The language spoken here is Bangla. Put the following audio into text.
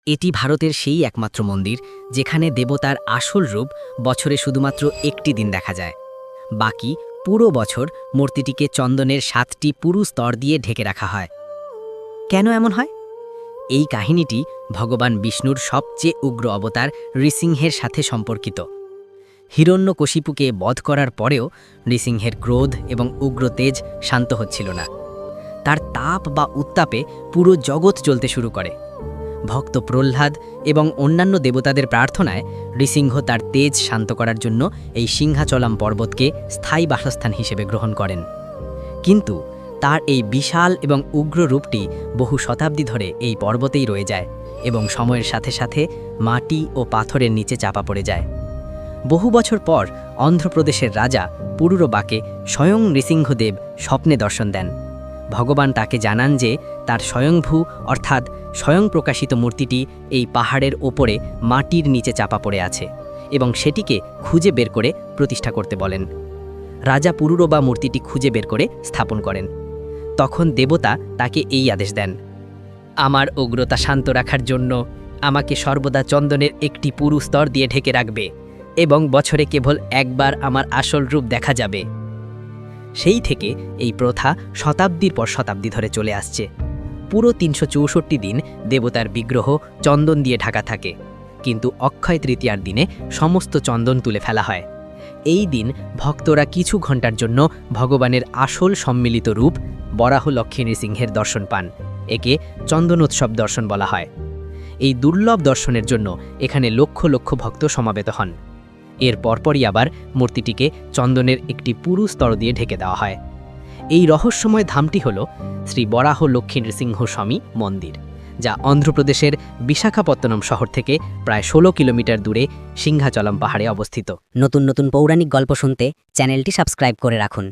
এটি ভারতের সেই একমাত্র মন্দির যেখানে দেবতার আসল রূপ বছরে শুধুমাত্র একটি দিন দেখা যায়। বাকি পুরো বছর মূর্তিটিকে চন্দনের 7টি পুরু স্তর দিয়ে ঢেকে রাখা হয়। কেন এমন হয়? এই কাহিনীটি ভগবান বিষ্ণুর সবচেয়ে উগ্র অবতার নৃসিংহের সাথে সম্পর্কিত। হিরণ্যকশিপুকে বধ করার পরেও নৃসিংহের ক্রোধ এবং উগ্র তেজ শান্ত হচ্ছিল না। তার তাপ বা উত্তাপে পুরো জগৎ জ্বলতে শুরু করে। ভক্ত প্রহ্লাদ এবং অন্যান্য দেবতাদের প্রার্থনায় নৃসিংহ তার তেজ শান্ত করার জন্য এই সিংহাচলাম পর্বতকে স্থায়ী বাসস্থান হিসেবে গ্রহণ করেন। কিন্তু তার এই বিশাল এবং উগ্র রূপটি বহু শতাব্দী ধরে এই পর্বতেই রয়ে যায় এবং সময়ের সাথে সাথে মাটি ও পাথরের নিচে চাপা পড়ে যায়। বহু বছর পর অন্ধ্রপ্রদেশের রাজা পুরুরবাকে স্বয়ং নৃসিংহদেব স্বপ্নে দর্শন দেন। ভগবান তাকে জানান যে তার স্বয়ংভূ অর্থাৎ স্বয়ং প্রকাশিত মূর্তিটি এই পাহাড়ের ওপরে মাটির নিচে চাপা পড়ে আছে এবং সেটিকে খুঁজে বের করে প্রতিষ্ঠা করতে বলেন। রাজা পুরুরবা মূর্তিটি খুঁজে বের করে স্থাপন করেন। তখন দেবতা তাকে এই আদেশ দেন, আমার উগ্রতা শান্ত রাখার জন্য আমাকে সর্বদা চন্দনের একটি পুরু স্তর দিয়ে ঢেকে রাখবে এবং বছরে কেবল একবার আমার আসল রূপ দেখা যাবে। সেই থেকে এই প্রথা শতাব্দীর পর শতাব্দী ধরে চলে আসছে। পুরো ৩৬৪ দিন দেবতার বিগ্রহ চন্দন দিয়ে ঢাকা থাকে, কিন্তু অক্ষয় তৃতীয়ার দিনে সমস্ত চন্দন তুলে ফেলা হয়। এই দিন ভক্তরা কিছু ঘন্টার জন্য ভগবানের আসল সম্মিলিত রূপ বরাহ লক্ষ্মী নৃসিংহের দর্শন পান। একে চন্দনোৎসব দর্শন বলা হয়। এই দুর্লভ দর্শনের জন্য এখানে লক্ষ লক্ষ ভক্ত সমাবেত হন। এর পরপরই আবার মূর্তিটিকে চন্দনের একটি পুরু স্তর দিয়ে ঢেকে দেওয়া হয়। এই রহস্যময় ধামটি হল শ্রী বরাহ লক্ষ্মী নৃসিংহ স্বামী মন্দির, যা অন্ধ্রপ্রদেশের বিশাখাপত্তনম শহর থেকে প্রায় 16 কিলোমিটার দূরে সিংহাচলম পাহাড়ে অবস্থিত। নতুন নতুন পৌরাণিক গল্প শুনতে চ্যানেলটি সাবস্ক্রাইব করে রাখুন।